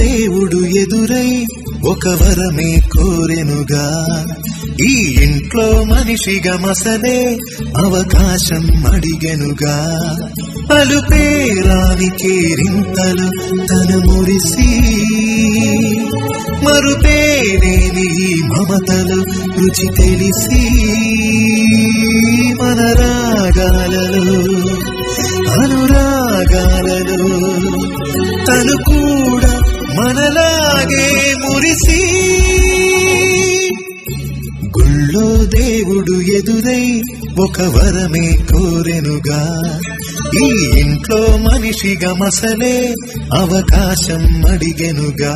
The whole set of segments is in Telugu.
దేవుడు ఎదురై ఒక వరమే కోరెనుగా, ఈ ఇంట్లో మనిషిగా మసలే అవకాశం అడిగెనుగా. పలుపేరాని కేరింతలు తన మురిసి, మరుపేలేని మమతలు రుచి తెలిసి, మన రాగాలలో అనురాగాలలో తను కూడా మనలాగే మురిసి. గుళ్ళో దేవుడు ఎదురై ఒక వరమే కోరెనుగా, ఈ ఇంట్లో మనిషిగా మసలే అవకాశం అడిగెనుగా.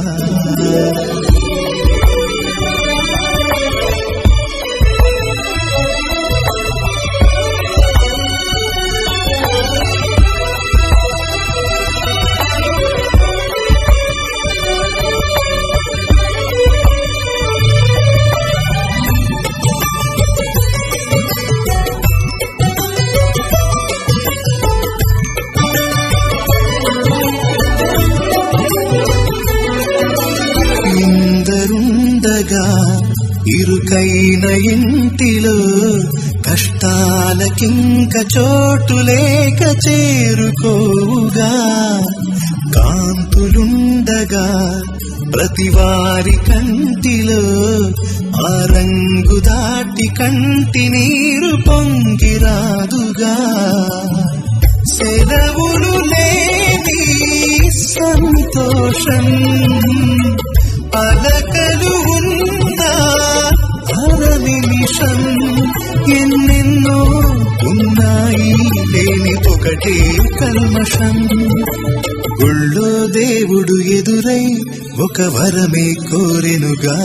ఇరుకైన ఇంటిలో కష్టాలకింక చోటు లేక చేరుకోవుగా, కాంతులుండగా ప్రతివారి కంటిలో ఆ రంగు దాటి కంటి నీరు పొంగిరాదుగా. సెలవులు లేని సంతోషం పలకలు ఉన్నా అర నిమిషం, ఎన్నెన్నో ఉన్నాయి లేని ఒకటే కల్మషం. గుళ్ళో దేవుడు ఎదురై ఒక వరమే కోరెనుగా,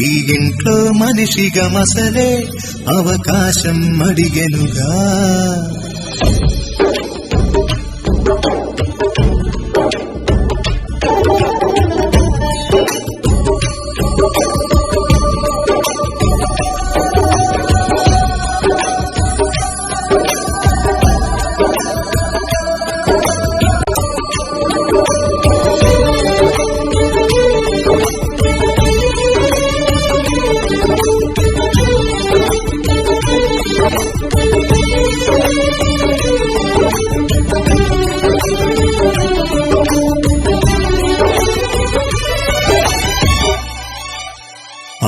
ఈ ఇంట్లో మనిషిగా మసలే అవకాశం అడిగెనుగా.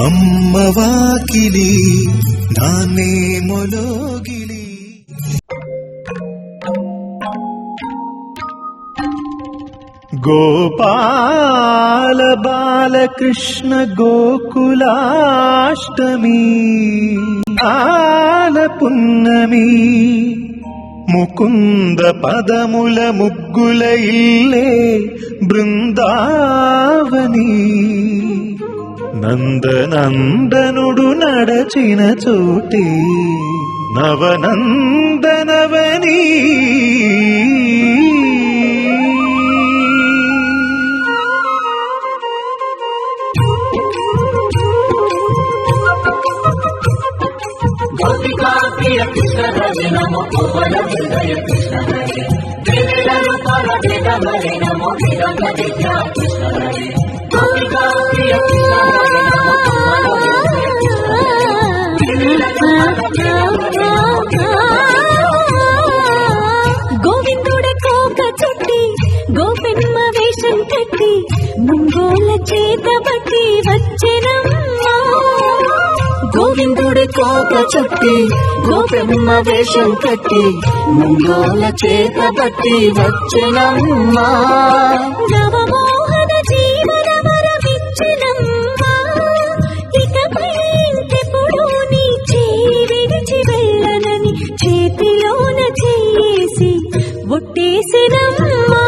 అమ్మ వాకిలి నాన్నేమో లోగిలి. గోపాల బాలకృష్ణ గోకులాష్టమి ఆల పున్నమి, ముకుంద పదముల ముగ్గుల ఇల్లే బృందావని. నందనందనుడు నడచిన చోటే నవనందనవని. గోవిందుడ కోక చుట్టి గోపెమ్మ వేషం కట్టి ముంగోల చేత బట్టి వచ్చెనమ్మా. గోవిందుడి కోక చుట్టి గోపెమ్మ వేషం కట్టి ముంగోల చేత బట్టి వచ్చెనమ్మా. నవమోహన జీవన వరమిచ్చెనమ్మా, ఇకపై ఇంకెప్పుడు నీ చేయి విడిచి వెళ్ళనని చేతిలోన చేసి ఒట్టేసినమ్మా.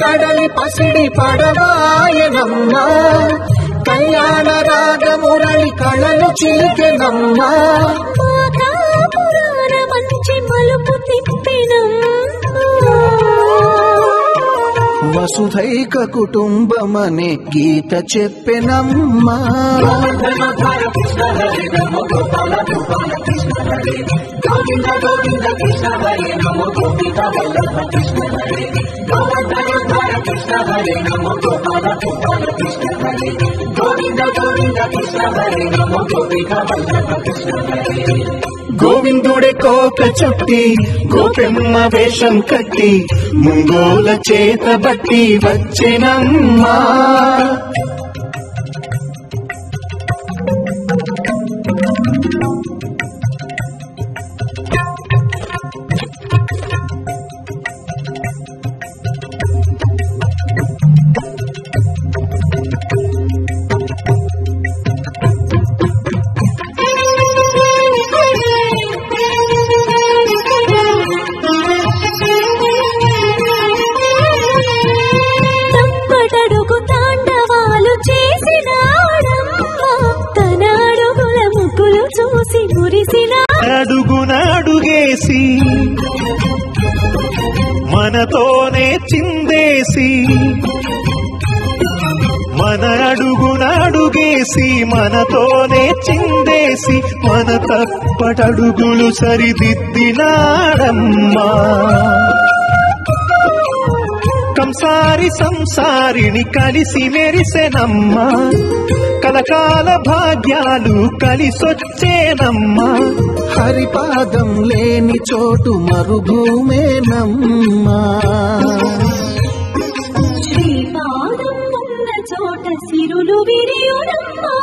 కడలి పసిడి పడవాయనమ్మా కళ్యాణ రాగమురళి కళలు చిలికెనమ్మా పురాణ మంచి మలుపు తిప్పినమ్మా వసుధైక కుటుంబమనే గీత చెప్పెనమ్మా గోవిందుడే కోక చుట్టి గోపెమ్మ వేషం కట్టి ముంగోల చేత బట్టి వచ్చినమ్మా తప్పటడుగు తాండవాలు చేసినాడమ్మా తన అడుగుల ముగ్గులు చూసి మురిసినా అడుగునాడుగేసి మనతోనే చిందేసి మన అడుగునాడుగేసి మనతోనే చిందేసి మన తప్పటడుగులు సరిదిద్దినాడమ్మా కంసారి సంసారిని కలిసి మెరిసెనమ్మా కలకాల భాగ్యాలు కలిసొచ్చేనమ్మా హరిపాదం లేని చోటు మరుభూమేనమ్మా శ్రీపాదం ఉన్న చోట సిరులు విరియునమ్మా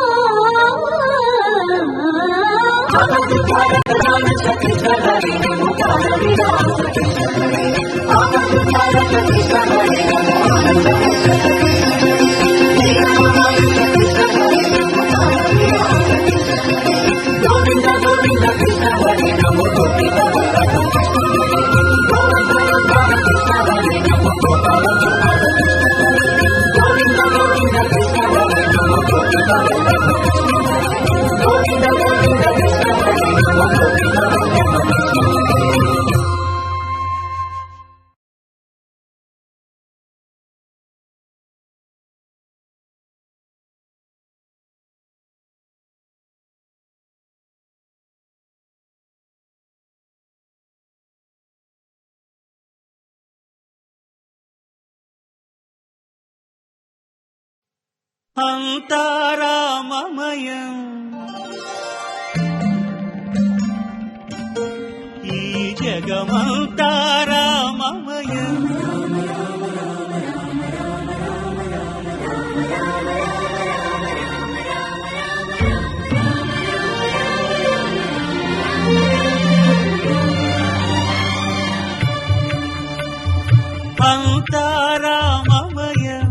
అంతారామమయం ఈ జగమంతారామమయం అంతారామమయం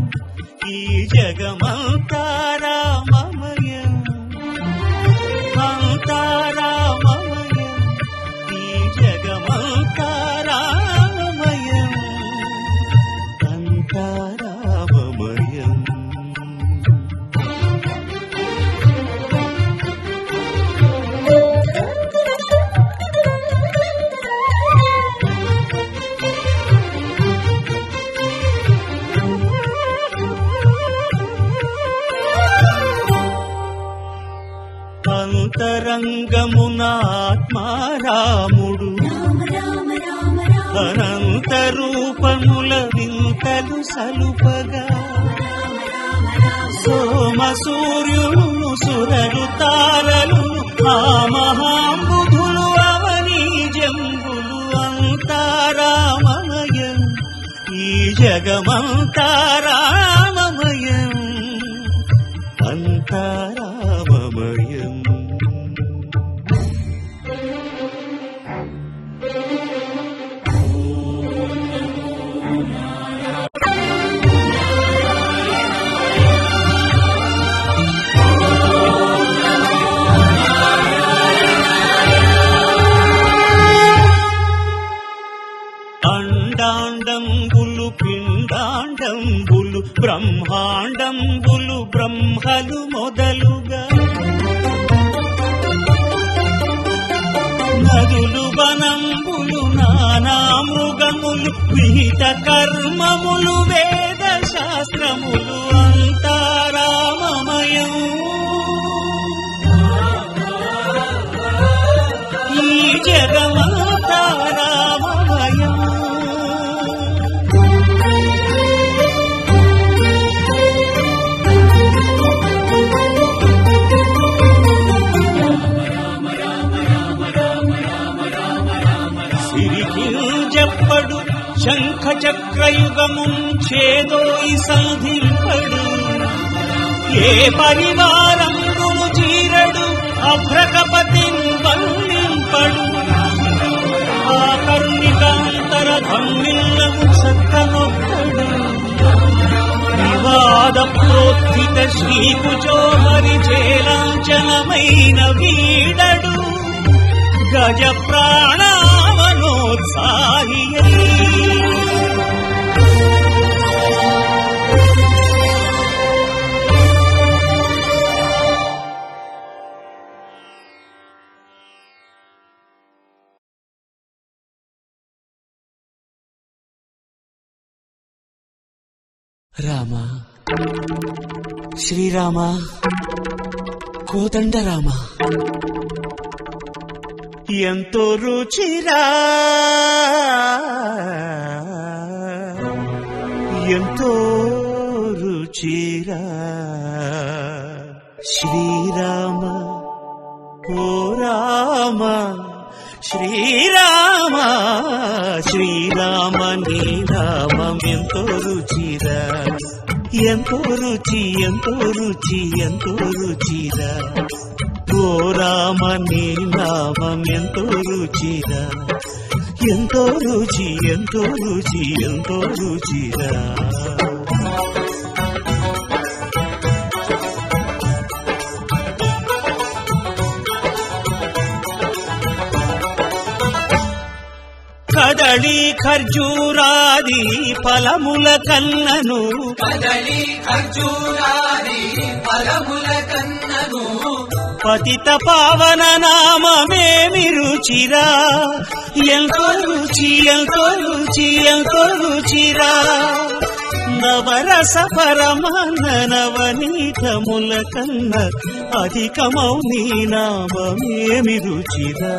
ఈ జగమంతారామమయం అంతారామమయం ఈ జగమంతారామమయం అంతారామమయం అంతరంగమున ఆత్మారాముడు అనంత రూపముల వింతలు సలుపగా సోమ సూర్యులు సురలు తారలు ఆ మహాంబుధులు అవనీ జంబులు అంతారామమయం ఈ జగమంతారామమయం అంతారామమయం అండాండంబులు పిండాండ బ్రహ్మాండంబులు బ్రహ్మలు మొదలుగా నదులు వనంబులు నానా మృగములు విహిత కర్మములు వేద శాస్త్రములు అంతారామమయం ఈ జగమంతారామమయం చెప్పడు శంఖ చక్రయుగముంచేదోయి సంధింపడు ఏ పరివారంగును చీరడు అభ్రకపతిన్ వల్లింపడు ఆ కరుణికాంతర ధమ్మిల్లను సత్తనొక్కడు వివాద ప్రోత్థిత శ్రీకుచో హరిచేలాంచనమైన వీడడు గజ ప్రాణావనోత్సాహి రామ శ్రీరామ కోదండ రామ ఎంతో రుచిరా ఎంతో రుచిరా శ్రీరామ ఓ రామ శ్రీరామ శ్రీరామ నీ నామం ఎంతో రుచిరా ఎంతో రుచి ఎంతో రుచి ఎంతో రుచిరా ఓ రామ నీ నామం ఎంతో రుచిరా ఎంతో రుచి ఎంతో రుచి ఎంతో రుచిరా కదళి ఖర్జూరాది ఫలముల కన్నను కదళి ఖర్జూరాది ఫలముల కన్నను పతిత పావన నామమేమి రుచిరా ఎంతో రుచి ఎంతో రుచి ఎంతో రుచిరా నవరస పరమాన్న నవనీతముల కన్న అధికమౌ నీ నామమేమి రుచిరా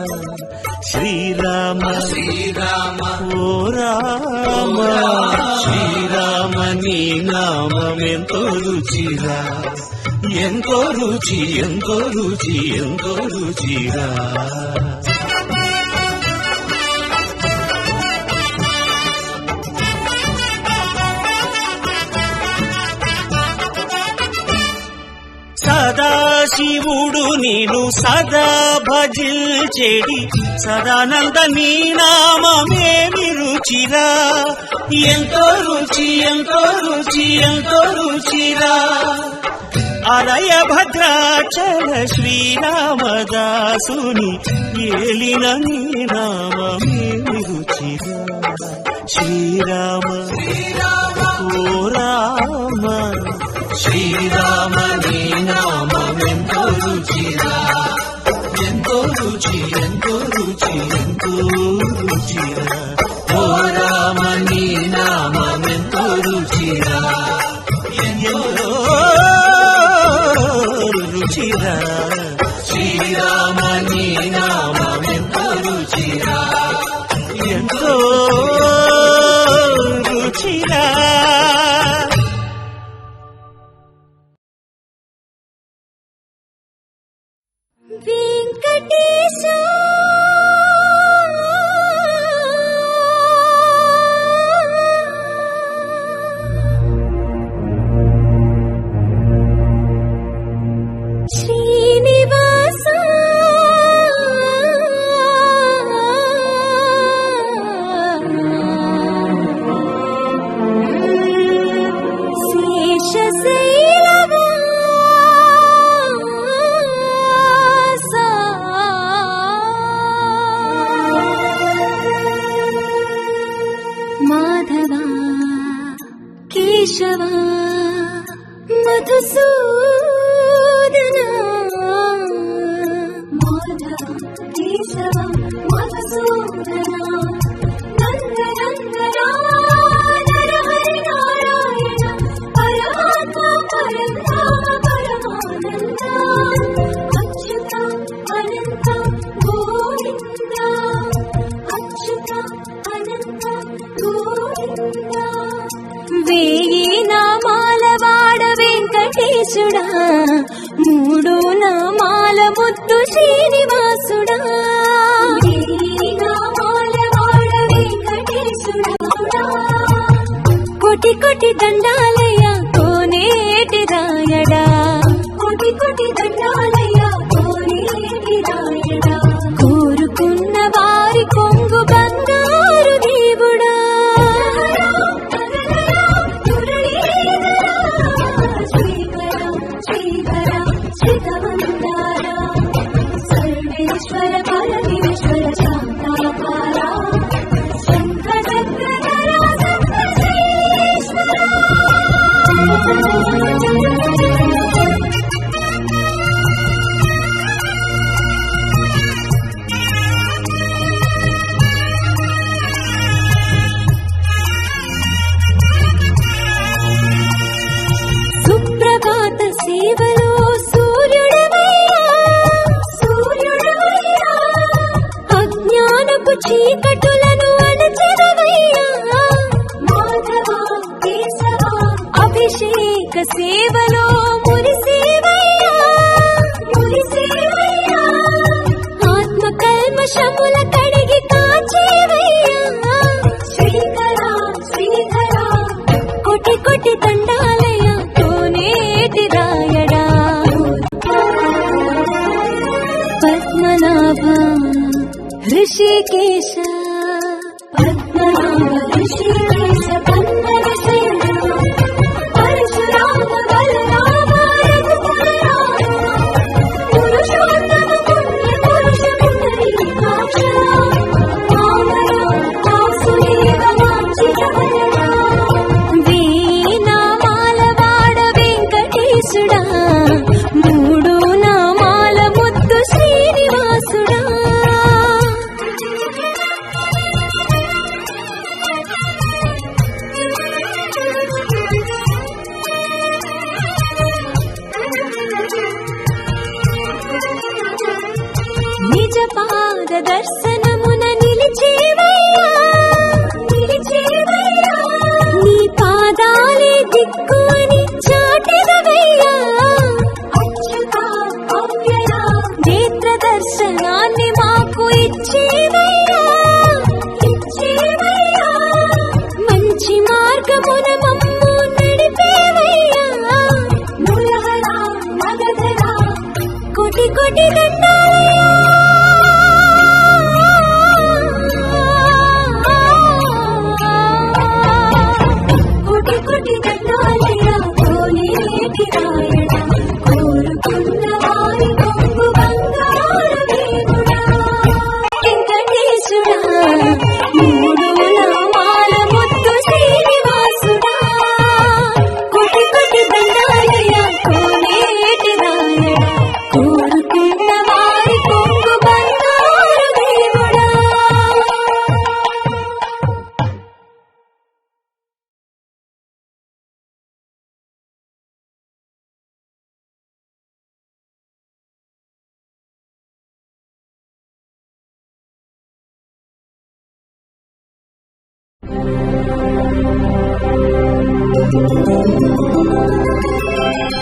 శ్రీరామ శ్రీరామ ఓ రామ శ్రీరామ నీ నామం ఎంతో రుచిరా ఎంతో రుచి ఎంతో రుచి ఎంతో రుచిరా సదాశివుడు నేను సదా భజించేడి సదానంద నీ నామమేమి రుచిరా ఎంతో రుచి ఎంతో రుచి ఎంతో రుచిరా అలయ భద్రాచల శ్రీరామదాసుని ఏలిన నీ నామమేమి రుచిరా శ్రీరామ ఓ రామ శ్రీరామ నీ నామం ఎంతో రుచిరా ఎంతో రుచి ఎంతో రుచి ఎంతో రుచిరా ఓ రామ నీ నామం ఎంతో రుచిరా ఎంతో రుచిరా శ్రీరామ నీ నామం ఎంతో రుచిరా ఎంతో రుచిరా వెంకటేశ శ్రీనివాస కేశవ మధుసూదన నందనందనా నరహరి నారాయణ పరమాత్మ పరంధామ పరమానంద అచ్యుత అనంత గోవింద అచ్యుత అనంత గోవింద వేయి నామాల వాడ వెంకటేశుడా మూడు నామాల ముద్దు శ్రీనివాసుడా వేయి నామాల వాడ వెంకటేశుడా కోటి కోటి దండాలయ్య కోనేటి రాయడా కోటి కోటి దండాలయ్య కోనేటి రాయడా కోరుకున్న వారి కొంగు బంగారు దేవుడా సర్వేశ్వర పరమేశ్వర శాంతాకార శంఖ చక్రధర సుప్రభాత సేవలో సూర్యుడవయ్యా అజ్ఞానపు చీకటులను అణచెదవయ్యా మాధవ కేశవ అభిషేక సేవలో మురిసేవయ్యా ఆత్మ కల్మషముల కడిగి కాచేవయ్యా శ్రీధర శ్రీధర కోటి కోటి దండాలయ కోనేటి రాయడా పద్మనాభ ఋషికేశ పద్మనాభ ఋషికేశ కందర సేన పరశురామ బలరామ పురుషోత్తమ పుణ్య పురుష పుండరీకాక్ష వామన వాసుదేవ వాంఛితవరదా వేయి నామాల వాడ వెంకటేశుడా మూడు నామాల ముద్దు శ్రీనివాసుడా నిజ పాద దర్శనమున నిలిచేవయ్యా నీ పాదాలే దిక్కు అని చాటెదవయ్యా నేత్ర దర్శనాన్ని మాకు ఇచ్చేవయ్యా మంచి మార్గమున మమ్ము నడిపేవయ్యా కోటి కోటి కోటి కోటి దండాలయ కోనేటి రాయడా కోరుకున్న వారి కొంగు బంగారు దేవుడా వెంకటేశుడా మూడు నామాల ముద్దు శ్రీనివాసుడా కోటి కోటి దండాలయ కోనేటి రాయడా కోరుకున్న వారి కొంగు బంగారు దేవుడా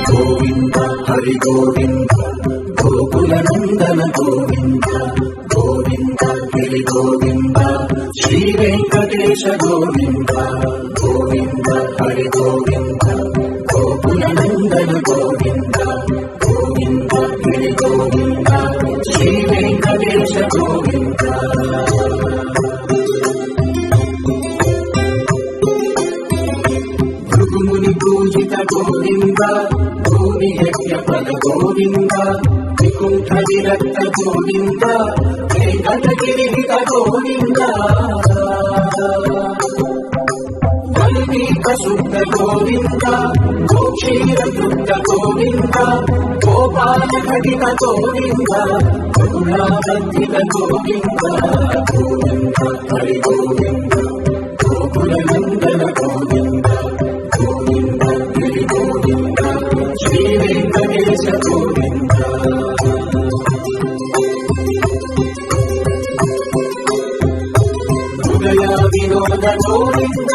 గోవింద హరి గోవింద గోకుల నందన గోవింద గోవింద గిరి గోవింద శ్రీ వెంకటేశ గోవింద గోవింద హరి గోవింద గోకుల నందన గోవింద గోవింద గిరి గోవింద శ్రీ వెంకటేశ గోవింద భృగుముని పూజిత గోవింద భూమి యజ్ఞ పద గోవింద వికుంఠ విరక్త గోవింద వెంకటగిరి గోవింద శుద్ధ గోవింద గోక్షీరశుద్ధ గోవింద గోపాల ఘటిత గోవింద కరుణావర్ధిత గోవింద గోవింద హరి గోవింద గోకుల నందన గోవింద గోవింద గిరి గోవింద శ్రీ వెంకటేశ గోవింద హృదయ వినోద గోవింద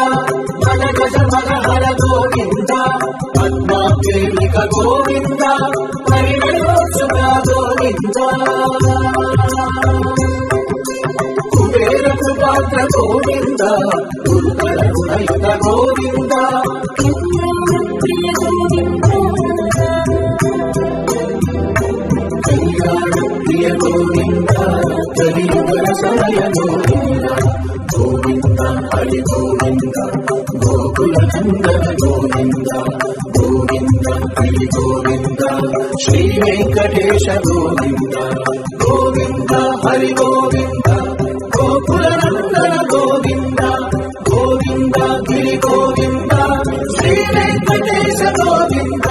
మన గజ మనహర గోవింద పద్మా ప్రేమిక గోవింద పరిణయోత్సవ గోవింద కుబేర కృపాత్ర గోవింద దుర్గల గుణయుత గోవింద ప్రియ గోవింద కళ్యాణ ప్రియ గోవింద కలియుగ సమయ గోవింద గోవింద హరి గోవింద గోకుల నందన గోవింద గోవింద హరి గోవింద శ్రీ వెంకటేశ గోవింద గోవింద హరి గోవింద గోకుల నందన గోవింద గోవింద గిరి గోవింద శ్రీ వెంకటేశ గోవింద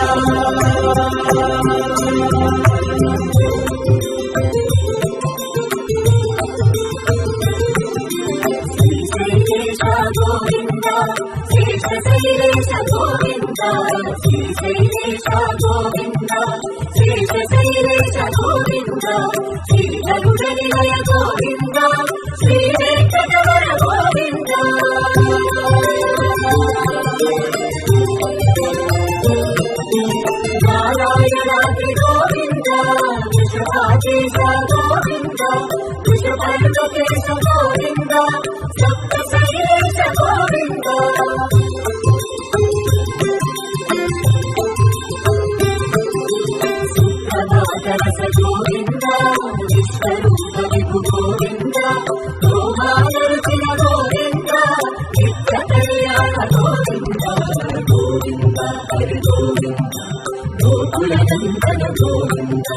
శ్రీశైలేశ గోవింద శేషశైలేశ గోవింద శ్రీశైలేశ గోవింద శేషశైలేశ గోవింద శ్రీ గరుడ నిలయ గోవింద శ్రీ వెంకటవర గోవింద నారాయణాద్రి గోవింద వృషభాకేశ గోవింద వృషభాకేశ గోవింద సప్త శైలేశ గోవింద సుప్రభాతరస గోవింద విశ్వరూప విభు గోవింద గోమానరుచిన గోవింద నిత్య కళ్యాణ గోవింద గోవింద హరి గోవింద గోకుల నందన గోవింద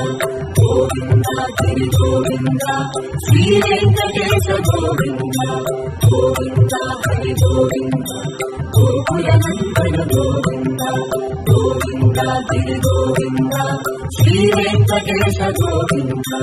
గోవింద గిరి గోవింద శ్రీ వెంకటేశ గోవింద గోవింద హరి గోవింద గోకుల నందన గోవింద గోవింద గిరి గోవింద శ్రీ వెంకటేశ గోవింద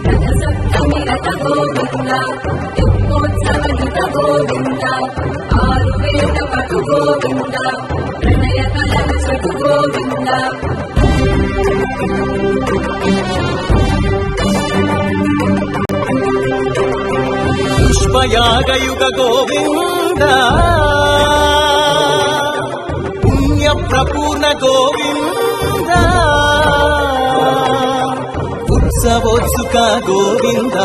రథసప్తమిరత గోవింద యుక్తోత్సవహిత గోవింద ఆరువేద పటు గోవింద ప్రణయ కలన చటు గోవింద పుష్పయాగయుగ గోవింద పుణ్యప్రపూర్ణ గోవింద ఉత్సవోత్సుక గోవింద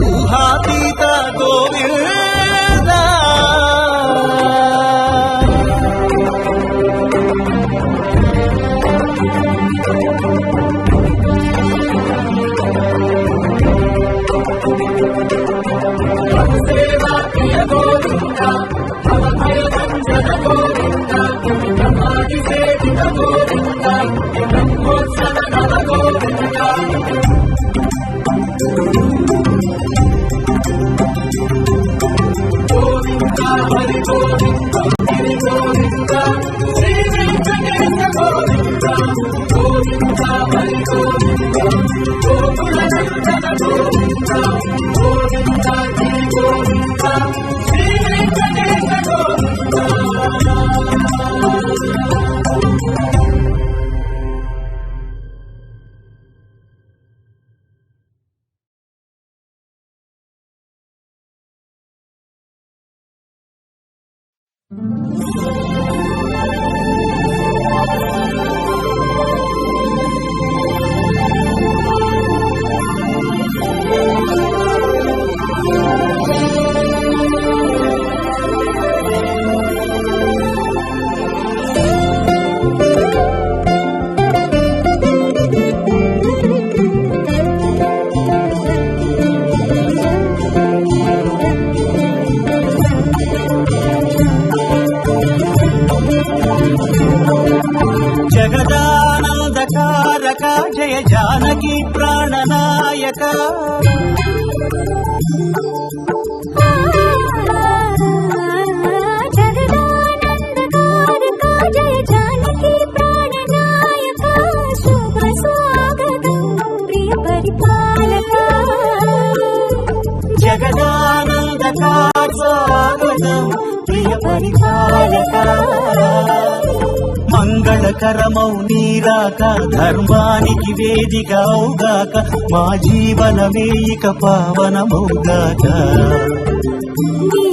ఊహాతీత గోవింద సేవా ప్రియ గోవింద భవభయ భంజన గోవింద బ్రహ్మాది సేవిత గోవింద బ్రహ్మోత్సవ నవ గోవింద గోవింద హరి గోవింద గిరి గోవింద శ్రీ వెంకటేశ గోవింద గోవింద హరి గోవింద గోకుల నందన గోవింద గోవింద గిరి గోవింద శ్రీ వెంకటేశ గోవింద జయ జానకి ప్రాణనాయక జయ జానకి ప్రాణనాయక శుభ స్వాగతం ప్రియ పరిపాలక జగదానందక స్వాగతం ప్రియ పరిపాలక మంగళకరమౌ నీరాక ధర్మానికి వేదిక అవుగాక మా జీవనమే ఇక పావనమౌగాక నీ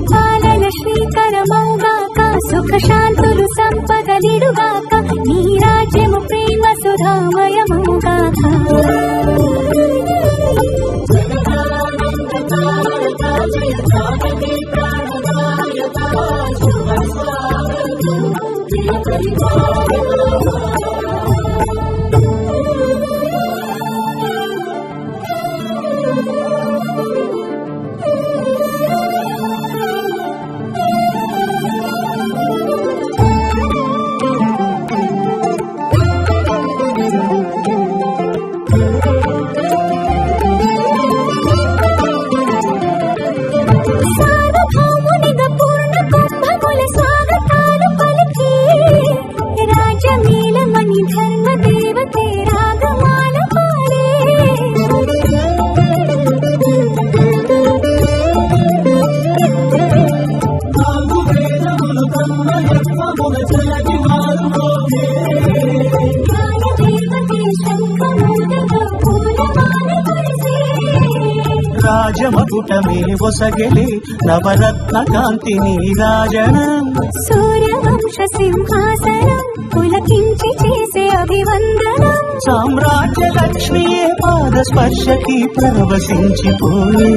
పాలన శ్రీకరమౌగాక సుఖ శాంతులు సంపదలిడుగాక నీ రాజ్యము ప్రేమ సుధామయమౌగాక సార్వభౌమునిగా పూర్ణ కుంభముల స్వాగతాలు పలికి రాజమేళమణి ధర్మ దేవతే రాగమాల పాడే దేవతే శంఖమూదక పూలమాల కురిసే రాజమకుటమే ఒసగెలి నవరత్న కాంతి నీరాజనం సూర్యవంశ సింహాసనం పులకించి చేసే అభివందనం సామ్రాజ్య లక్ష్మియే పాద స్పర్శకి పరవశించిపోయే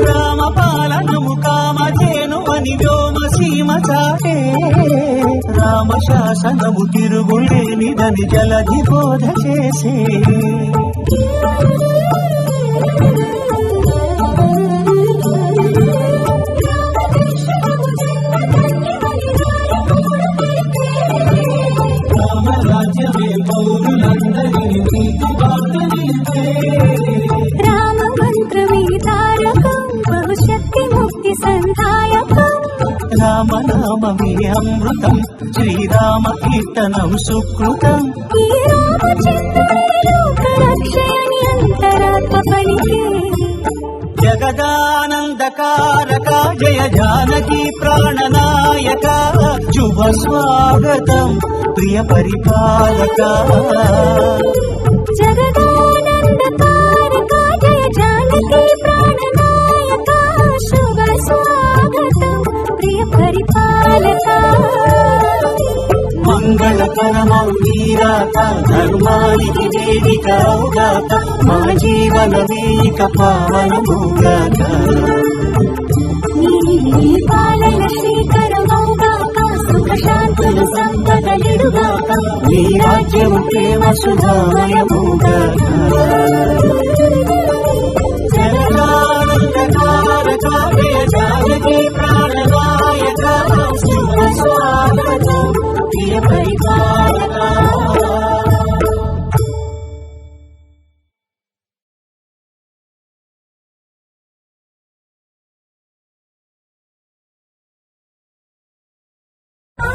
రామపాలనము కామధేను అని వ్యోమసీమ చాటే రామశాసనము తిరుగులేనిదని జలధి బోధ చేసే రామ మంత్రమే తారకం బహుశక్తి ముక్తి సంధాయకం రామనామమే అమృతం శ్రీరామ కీర్తనం సుకృతం ఈ రామచంద్రుని లోకరక్షయని అంతరాత్మ పలికే జగదానందకారక జయ జానకి ప్రాణనాయక శుభ స్వాగతం ప్రియ పరిపాలక జగదానందకారక జయ జానకి ప్రాణనాయక శుభ స్వాగతం ప్రియ పరిపాలక మంగళకరమౌ నీరాక ధర్మానికి వేదిక అవుగాక మా జీవనమే ఇక పావనమౌగాక నీ పాలన శ్రీకరమౌగాక సుఖ శాంతులు సంపదలిడుగాక నీ రాజ్యము ప్రేమ సుధామయమౌగాక జగదానందకారక జయ జానకి ప్రాణనాయక శుభ స్వాగతం ప్రియ పరిపాలక ఆ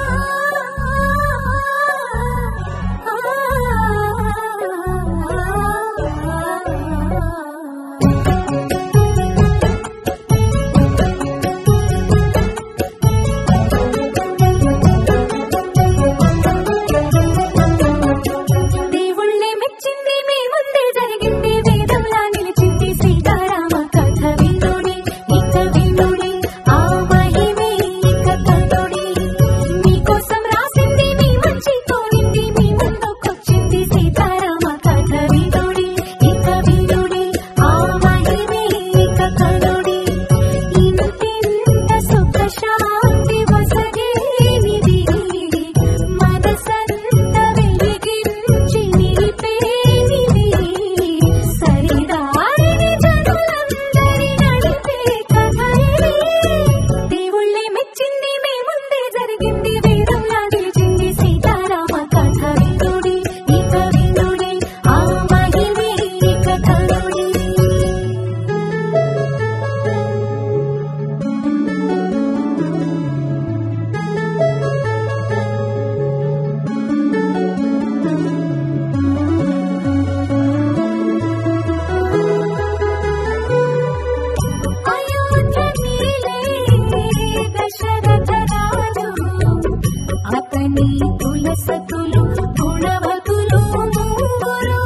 సతులు గుణవతులు మూవరు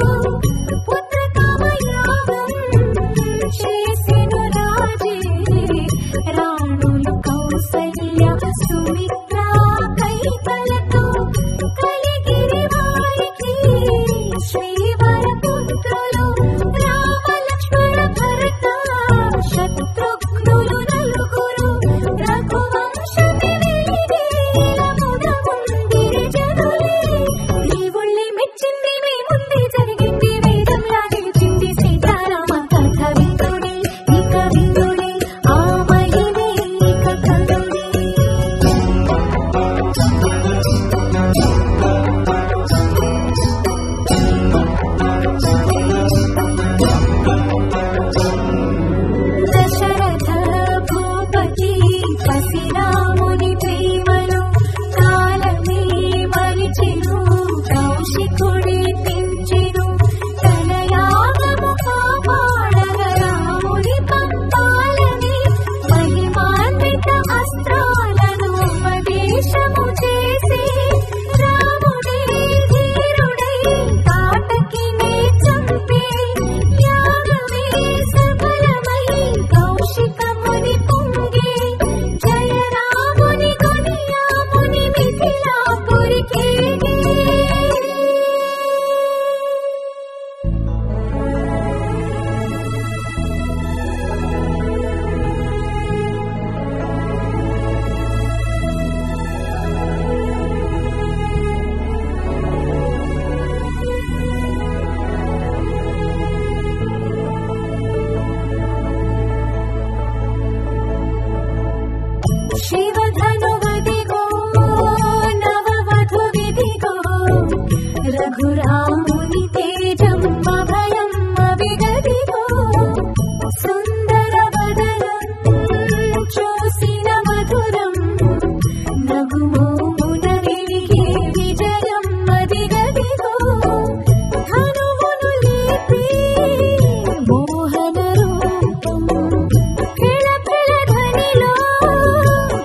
పుత్రకామయాగం చేసెను రాజే రాణులు కౌసల్య సుమిత్ర కైకలతో కలిగిరి వారికి శ్రీవరపుత్రులు రామ లక్ష్మణ భరత శత్రుఘ్నులు నలుగురు రఘువంశమి వెలివేలముదముందిరి జనులే దేవుళ్ళే మెచ్చింది మీ ముందే జరిగింది వేదంలా నిలిచింది సీతారామ కథ వినుడే ఇక వినుడే ఆ మహిమే ఇక కనుడే దశరథ భూపతి పసిరాముని ప్రేమను కాలమే మరిచెను కౌశికుడే తెంచెను తన యాగము కాపాడగ రాముని పంపాలని మహిమాన్విత అస్త్రాలను ఉపదేశము చేసి రాముడే ధీరుడై తాటకినే చంపే యాగమే సఫలమై కౌశికముని పొంగే జయ రాముని కొనియాముని మిథిలాపురికేగే శివధనువదిగో నవవధువిదిగో రఘురాముని తేజమ్మ భయమ్మ విగదిగో సుందర వదనం చూసిన మధురం నగుమోమున వెలిగే విజయమ్మ దిగదిగో ధనువును లేపే మోహన రూపం పిళపిళ ధనిలో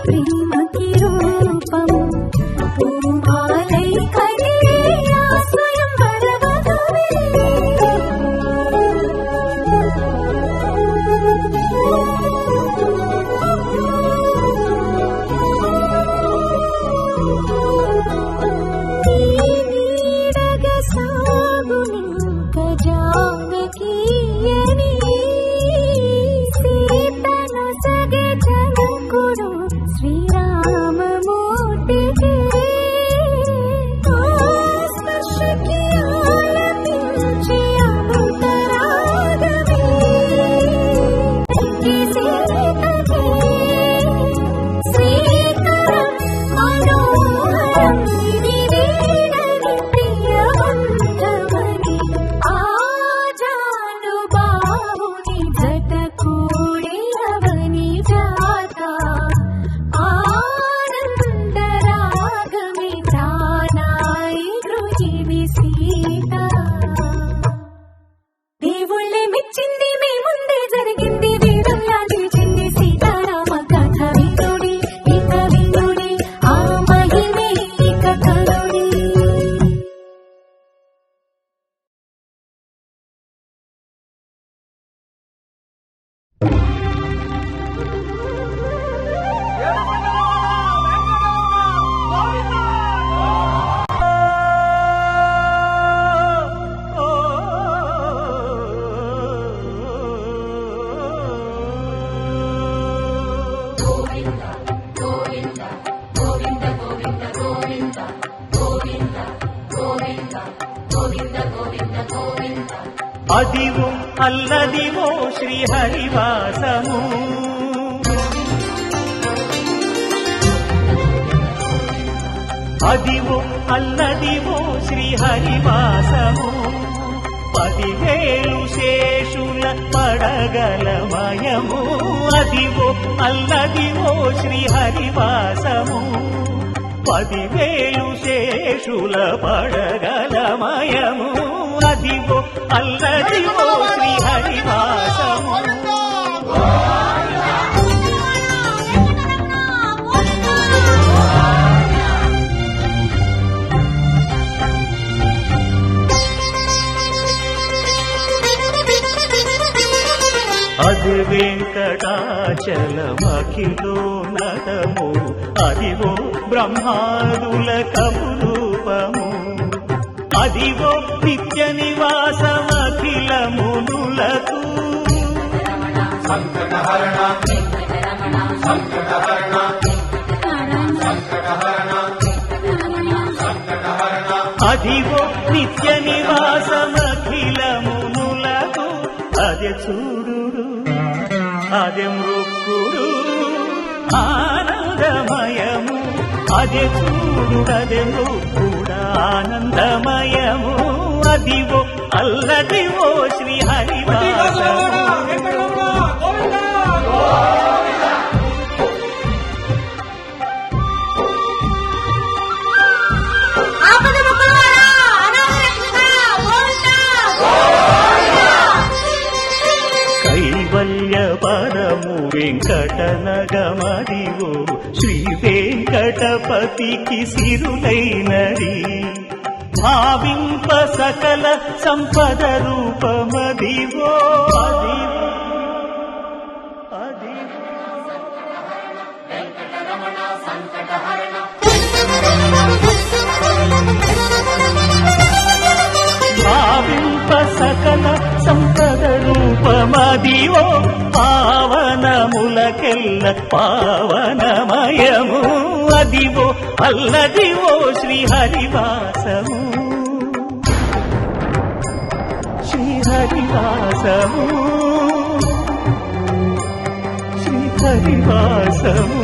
ప్రేమకి రూపం పూమాలై కదిలే ఆ స్వయంవర వధువే నీడగ సాగునింక జానకీయని సీతను సగె జనకుడు శ్రీరామమూర్తికి స్పర్శకి ఆలపించి అమృతరాగమే సీతకి శ్రీకరం మనోహరం వివీడని ప్రియవంతమని ఆ జానుబాహుని జత కూడి అవని జాత ఆనందరాగమే తానాయి గృహిణి సీత దేవుళ్ళే మెచ్చింది మీ ముందే జరిగింది వేదంలా నిలిచింది సీతారామ కథ వినుడి ఇక వినుడి ఆ మహిమే ఇక కనుడి అదివో అల్లదివో శ్రీహరివాసము అదివో అల్లదివో శ్రీహరివాసము 10,000 శేషుల పడగలమయము అదివో అల్లదివో శ్రీహరివాసము 10,000 శేషుల పడగలమయము అదివో అల్లదివో శ్రీహరివాసము అది వెంకటాచలమఖిలో నటము అదివో బ్రహ్మాదుల కపురూపము అదివో నిత్య నివాసమఖిల మునులకు సంకటహరణ సంకటహరణ సంకటహరణ సంకటహరణ అదివో నిత్య నివాసమఖిల మునులకు అదే చూడు అదే మృక్కుడు ఆనందమయము అదే చూడు అదే మృక్కుడు ఆనందమయము అదివో అల్లదివో శ్రీ హరివాసము కైవల్య పరము వెంకటనగమదివో శ్రీ వెంకటపతికి సిరులైనది భావింప సకల సంపద రూపమదివో భావింప సకల సంపద రూపమదివో పావనములకెల్ల పావనమయము అదివో అల్లదివో శ్రీ హరివాసము శ్రీ హరివాసము శ్రీ హరివాసము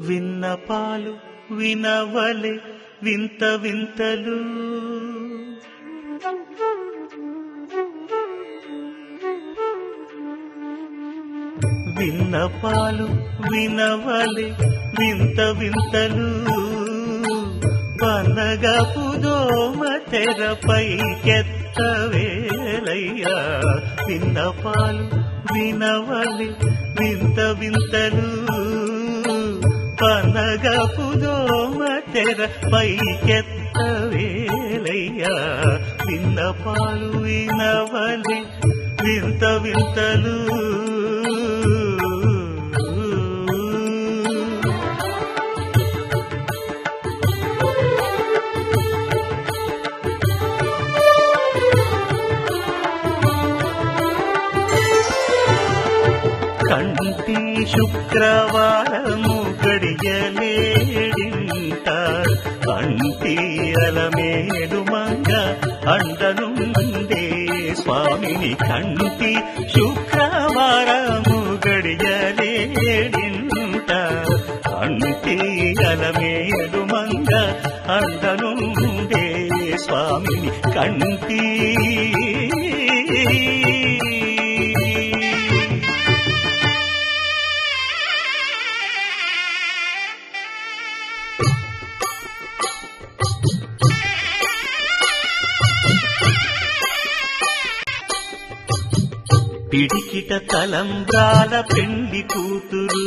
విన్నపాలు వినవలె వింత వింతలు విన్నపాలు వినవలె వింత వింతలు పనగపు దోమ తెరపైకెత్తవేలయ్యా విన్నపాలు వినవలె వింత వింతలు పనగపు దోమ తెరపైకెత్తవేలయ్యా విన్నపాలు వినవలె వింత వింతలు కంటి శుక్రవారము గడియలేడింట కంటి అలమేలు మంగ అండనుండే స్వామిని కంటి శుక్రవారము గడియలేడింట కంటి అలమేలు మంగ అండనుండే స్వామిని కంటి పిడికిట తలంబ్రాల పెండ్లి కూతురు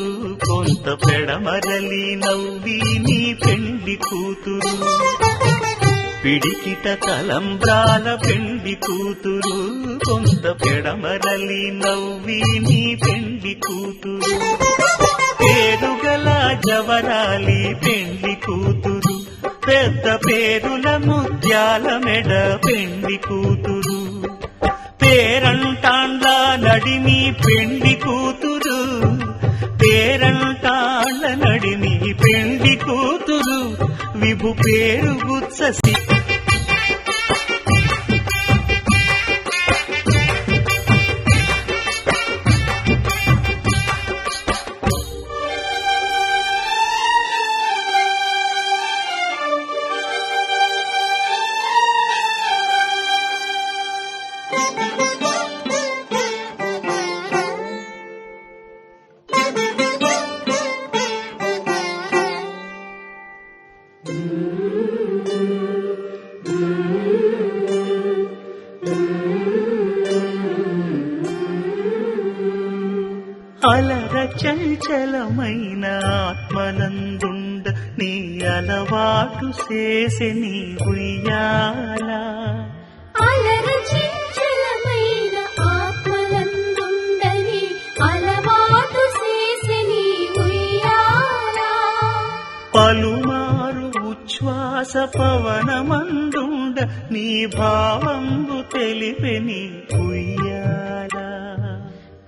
కొంత పెడమరలి నవ్వి నీ పెండ్లి కూతురు పిడికిట తలంబ్రాల పెండ్లి కూతురు కొంత పెడమరలి నవ్వి నీ పెండ్లి కూతురు పేరుగల జవరాలి పెండ్లి కూతురు పెద్ద పేరుల ముత్యాల మెడ పెండ్లి కూతురు పేరంటాండ్ల నడిమి పెండ్లి కూతురు పేరంటాండ్ల నడిమి పెండ్లి కూతురు విభు పేరు గుత్ససి అలర చంచలమైన ఆత్మనందుండ నీ అలవాటు చేసే నీ ఉయ్యాల అలర చంచలమైన ఆత్మలందుండని అలవాటు చేసే నీ ఉయ్యాల పలుమారు ఉచ్ఛ్వాస పవనమందుండ నీ భావంబు తెలిపే నీ ఉయ్యాల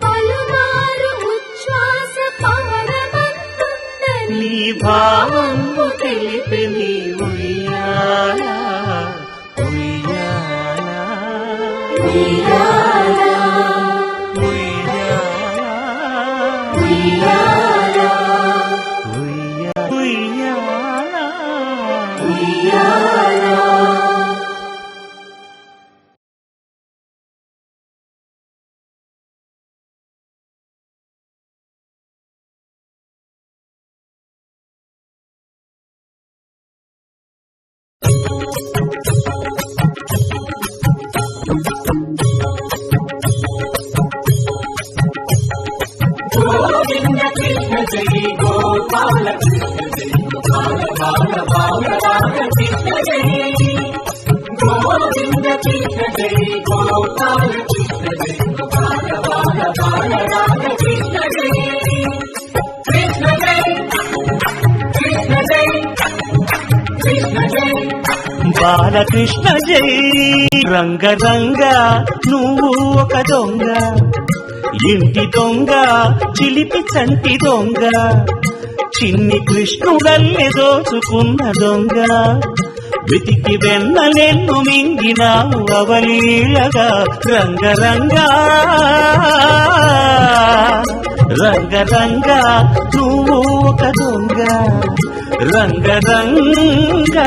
పలుమారు ఉచ్ఛ్వాస పవనమందుండని నీ భావంబు తెలిపే నీ ఉయ్యాల ఉయ్యాల ఉయ్యాల ఉయ్యాల ఉయ్యాల ఉయ్యాల గోవింద కృష్ణ జై గోపాల కృష్ణ జై బాల బాల బాల రాధ కృష్ణ జై గోవింద కృష్ణ జై గోపాల కృష్ణ జై బాల బాల బాల రాధ కృష్ణ జై కృష్ణ జై కృష్ణ జై కృష్ణ జై బాలకృష్ణ జై రంగ రంగ నువ్వు ఒక దొంగ ఇంటి దొంగ చిలిపి చంటి దొంగ చిన్ని కృష్ణుడల్లె దోచుకున్న దొంగ వెతికి వెన్నలెన్ను మింగినావు అవలీలగా రంగ రంగ రంగ రంగ నువ్వు ఒక దొంగ రంగ రంగ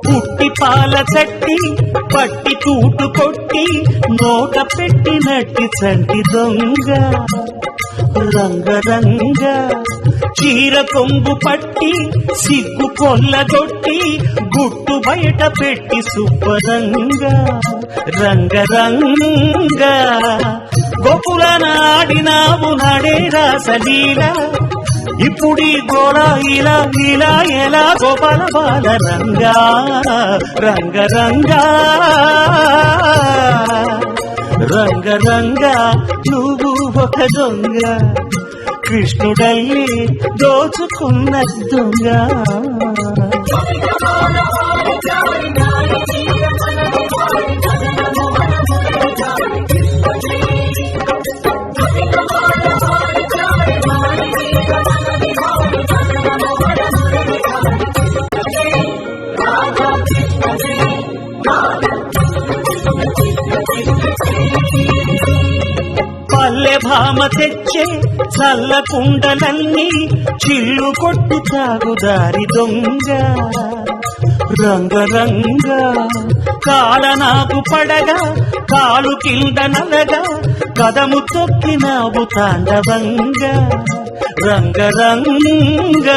పుట్టి పాల చట్టి పట్టి తూటు కొట్టి నోట పెట్టినట్టి చంటి దొంగ రంగ రంగ చీర కొంగు పట్టి సిగ్గు కొల్లగొట్టి గుట్టు బయట పెట్టి సుబ్బరంగ రంగ రంగ గోకుల నాడినావు నడే రాసలీల ఇప్పుడీ గోళ ఇలా ఇలా ఎలా గోపాల బాల రంగా రంగ రంగా రంగ రంగా నువ్వు ఒక దొంగ కృష్ణుడల్లి దోచుకున్న దొంగ పల్లె భామ తెచ్చే చల్ల కుండలన్నీ చిల్లు కొట్టు తాగుదారి దొంగ రంగ రంగ కాల నాకు పడగా కాలు కింద నలగా కదము తొక్కినావు తాండవంగా రంగ రంగ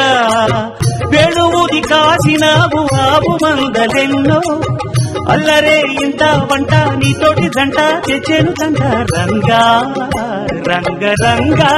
వెడువుది కాసినావు ఆవు మందలెన్నో అల్లరే ఇంత వంట నీతోటి జంట తెచ్చేను తంట రంగా రంగ రంగా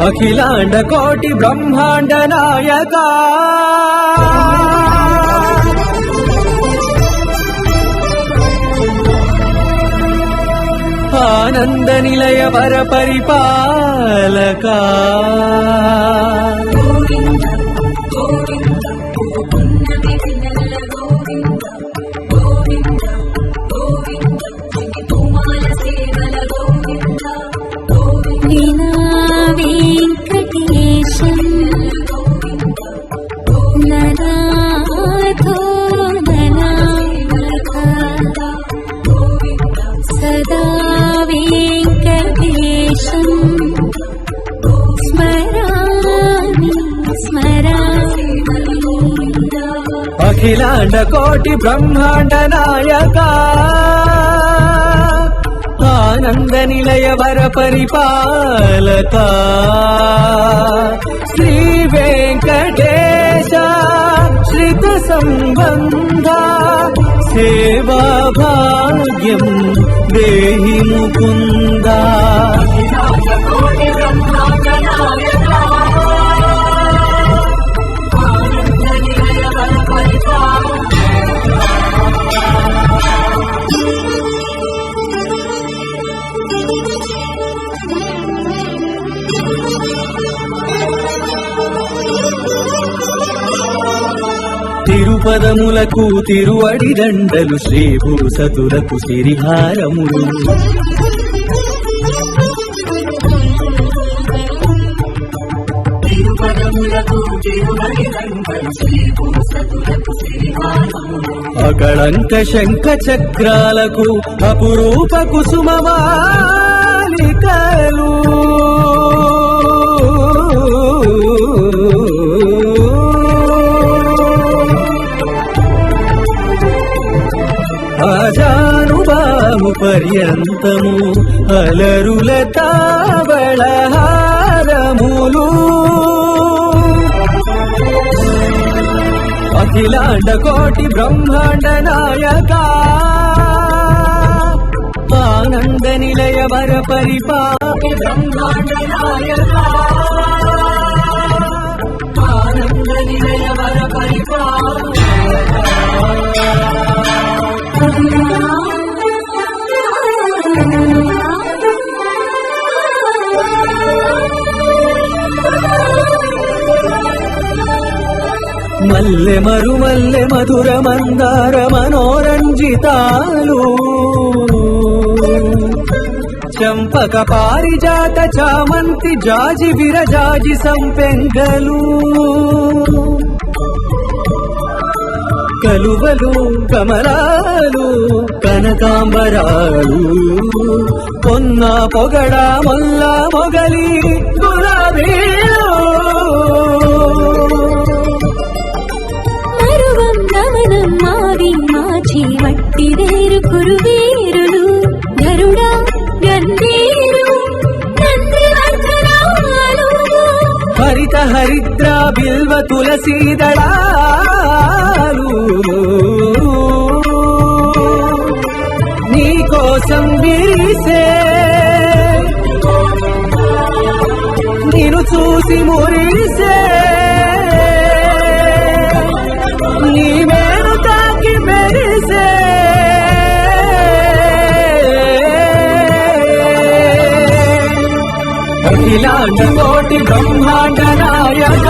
అఖిలాండ కోటి బ్రహ్మాండ నాయక ఆనంద నిలయ వర పరిపాలక గోవింద గోవింద పున్నమి వెన్నెల గోవింద గోవింద గోవింద తుమాల సేవల గోవింద గోవింద వెంకటేశం ననాథో ననాథ సదా వెంకటేశం స్మరామి స్మరామి అఖిలాండ కోటి బ్రహ్మాండ నాయక ఆనంద నిలయ వర పరిపాలక శ్రీ వెంకటేశ శ్రిత సంబంధ సేవా భాగ్యం దేహి ముకుంద కోటి బ్రహ్మాండ నాయక ఆనంద నిలయ వర పరిపాలక తిరుపదములకు తిరువడి దండలు శ్రీభూసతులకు సిరిహారములు తిరుపదములకు తిరువడి దండలు శ్రీభూసతులకు సిరిహారములు అకళంక శంఖ చక్రాలకు అపురూప కుసుమమాలికలు ఆజానుబాహు పర్యంతము అలరుల తావళహారములు అఖిలాండ కోటి బ్రహ్మాండ నాయక ఆనంద నిలయ వర పరిపాలక బ్రహ్మాండ నాయక ఆనంద నిలయ వర పరిపాలక మల్లె మరుమల్లె మధుర మందార మనోరంజితాలు చంపక పారిజాత చామంతి జాజి విరజాజి సంపెంగలు కలువలు కమలాలు కనకాంబరాలు పొన్న పొగడ మొల్ల మొగలి గులాబీలు మరువం గమనం మావి మాచి మట్టి వేరు కురువేరులు గరుడా గంధీరు నందివర్ధనాలు హరిత హరిద్ర బిల్వ తులసీదళాలు నీకోసం విరిసే నిన్ను చూసి మురిసే నీ మేలు తాకి మెరిసే అఖిలాండ కోటి బ్రహ్మాండ నాయక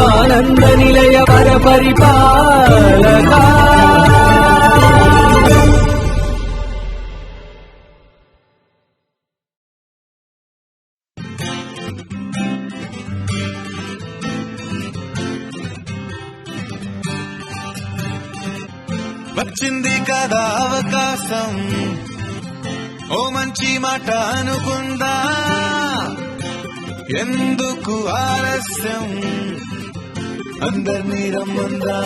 ఆనంద నిలయ వర పరిపాలక వచ్చింది కదా అవకాశం ఓ మంచి మాట అనుకుందా ఎందుకు ఆలస్యం అందరినీ రమ్మందా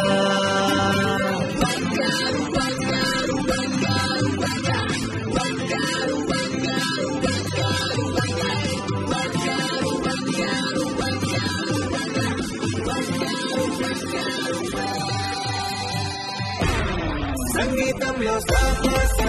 సంగీతంలో సమస్య